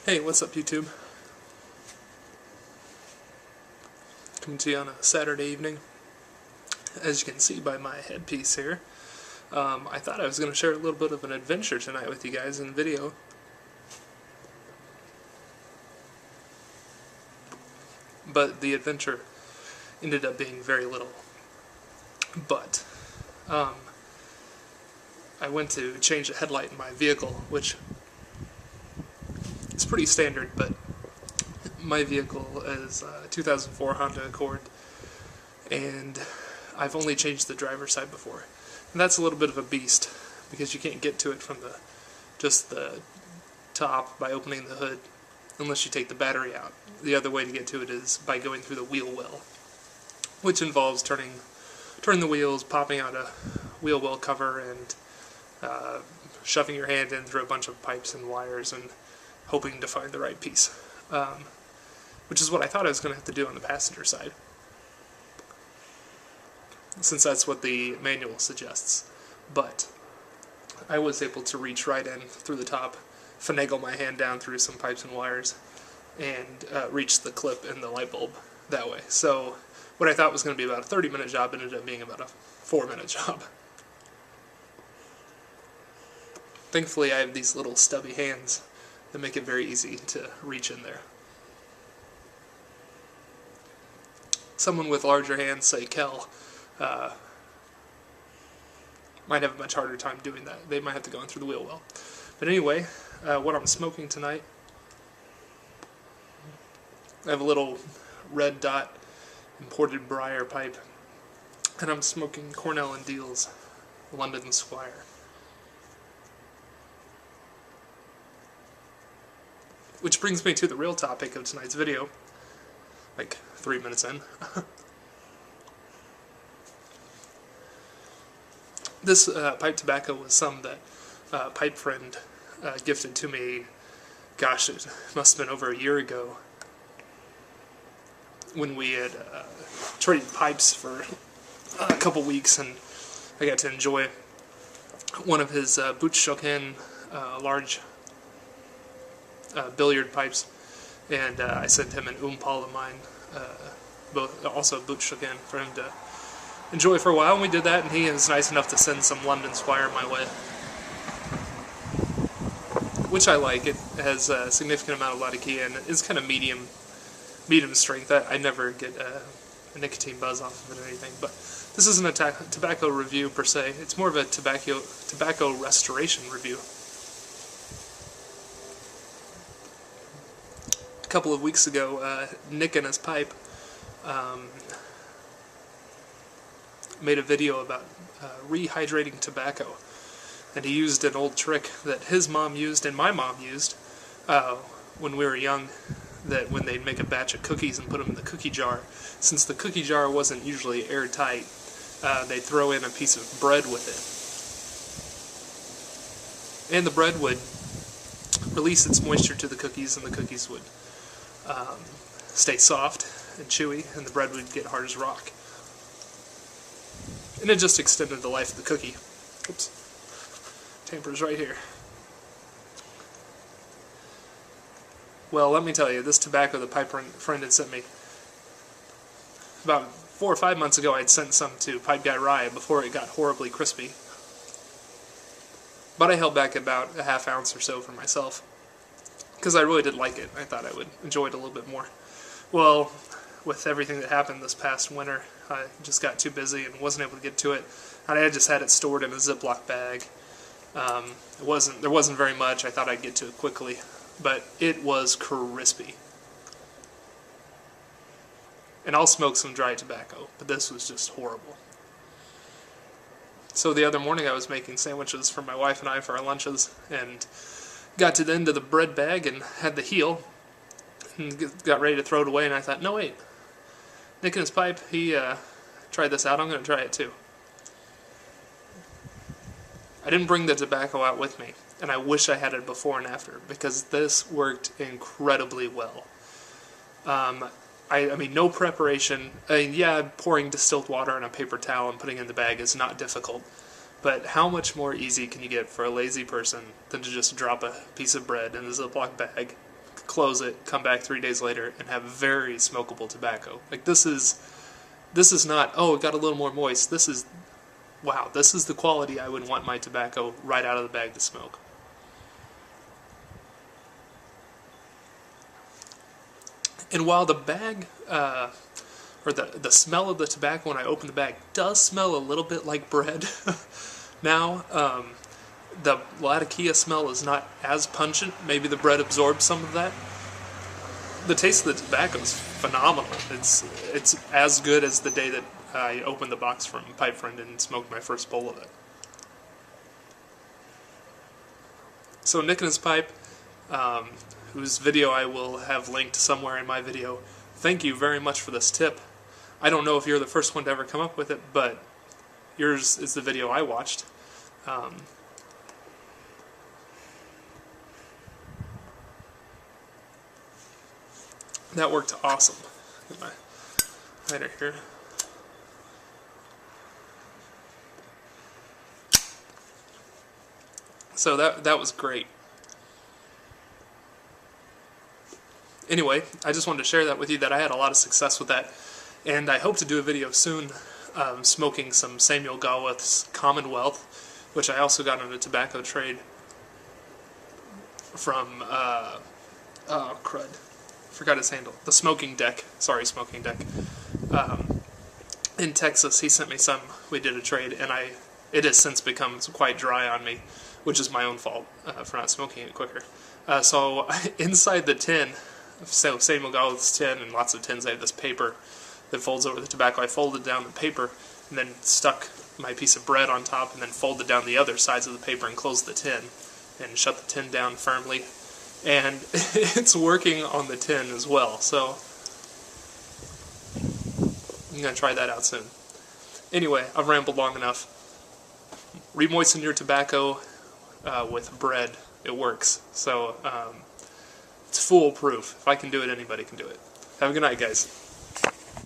Hey, what's up YouTube? Coming to you on a Saturday evening. As you can see by my headpiece here, I thought I was going to share a little bit of an adventure tonight with you guys in video. But the adventure ended up being very little. But, I went to change the headlight in my vehicle, which is pretty standard, but my vehicle is a 2004 Honda Accord, and I've only changed the driver's side before. And that's a little bit of a beast, because you can't get to it from just the top by opening the hood, unless you take the battery out. The other way to get to it is by going through the wheel well, which involves turning the wheels, popping out a wheel well cover, and shoving your hand in through a bunch of pipes and wires and hoping to find the right piece. Which is what I thought I was going to have to do on the passenger side, since that's what the manual suggests. But I was able to reach right in through the top, finagle my hand down through some pipes and wires, and reach the clip in the light bulb that way. So what I thought was going to be about a 30-minute job ended up being about a 4-minute job. Thankfully, I have these little stubby hands that make it very easy to reach in there. Someone with larger hands, say Kel, might have a much harder time doing that. They might have to go in through the wheel well. But anyway, what I'm smoking tonight, I have a little red dot imported briar pipe, and I'm smoking Cornell & Deal's London Squire. Which brings me to the real topic of tonight's video, like 3 minutes in. This pipe tobacco was some that a pipe friend gifted to me, gosh, it must have been over a year ago, when we had traded pipes for a couple weeks, and I got to enjoy one of his Butchshoken large billiard pipes, and I sent him an Umpal of mine, also Butchshoken, for him to enjoy for a while, and we did that, and he was nice enough to send some London Squire my way, which I like. It has a significant amount of latakia, and it's kind of medium strength. I never get a nicotine buzz off of it or anything, but this isn't a tobacco review per se. It's more of a tobacco restoration review. A couple of weeks ago, Nick and his pipe made a video about rehydrating tobacco, and he used an old trick that his mom used and my mom used when we were young, that when they'd make a batch of cookies and put them in the cookie jar, since the cookie jar wasn't usually airtight, they'd throw in a piece of bread with it, and the bread would release its moisture to the cookies, and the cookies would stay soft and chewy, and the bread would get hard as rock. And it just extended the life of the cookie. Oops. Tamper's right here. Well, let me tell you, this tobacco the pipe friend had sent me, about 4 or 5 months ago, I'd sent some to Pipe Guy Rye before it got horribly crispy. But I held back about a half ounce or so for myself, because I really did like it. I thought I would enjoy it a little bit more. Well, with everything that happened this past winter, I just got too busy and wasn't able to get to it. And I just had it stored in a Ziploc bag. There wasn't very much. I thought I'd get to it quickly, but it was crispy. And I'll smoke some dry tobacco, but this was just horrible. So the other morning I was making sandwiches for my wife and I for our lunches, and got to the end of the bread bag and had the heel, and got ready to throw it away, and I thought, no wait, Nick and his pipe, he tried this out, I'm going to try it too. I didn't bring the tobacco out with me, and I wish I had it before and after, because this worked incredibly well. I mean, no preparation. Yeah, pouring distilled water on a paper towel and putting it in the bag is not difficult, but how much more easy can you get for a lazy person than to just drop a piece of bread in a Ziploc bag, close it, come back 3 days later, and have very smokable tobacco. Like this is not, oh, it got a little more moist. This is, wow, this is the quality I would want my tobacco right out of the bag to smoke. And while the bag, or the smell of the tobacco when I open the bag does smell a little bit like bread now, the Latakia smell is not as pungent. Maybe the bread absorbs some of that. The taste of the tobacco is phenomenal. It's as good as the day that I opened the box from Pipe Friend and smoked my first bowl of it. So Nick and his pipe, whose video I will have linked somewhere in my video, thank you very much for this tip. I don't know if you're the first one to ever come up with it, but yours is the video I watched. That worked awesome. Get my lighter here. So that was great. Anyway, I just wanted to share that with you, that I had a lot of success with that, and I hope to do a video soon smoking some Samuel Gawith's Commonwealth, which I also got on a tobacco trade from, oh crud, forgot his handle, the Smoking Deck, sorry, Smoking Deck, in Texas. He sent me some, we did a trade, and it has since become quite dry on me, which is my own fault for not smoking it quicker. So inside the tin, so Samuel Gawith's tin, and lots of tins, I have this paper that folds over the tobacco. I folded down the paper and then stuck my piece of bread on top and then folded down the other sides of the paper and closed the tin and shut the tin down firmly. And it's working on the tin as well, so I'm going to try that out soon. Anyway, I've rambled long enough. Remoisten your tobacco with bread. It works. So it's foolproof. If I can do it, anybody can do it. Have a good night, guys.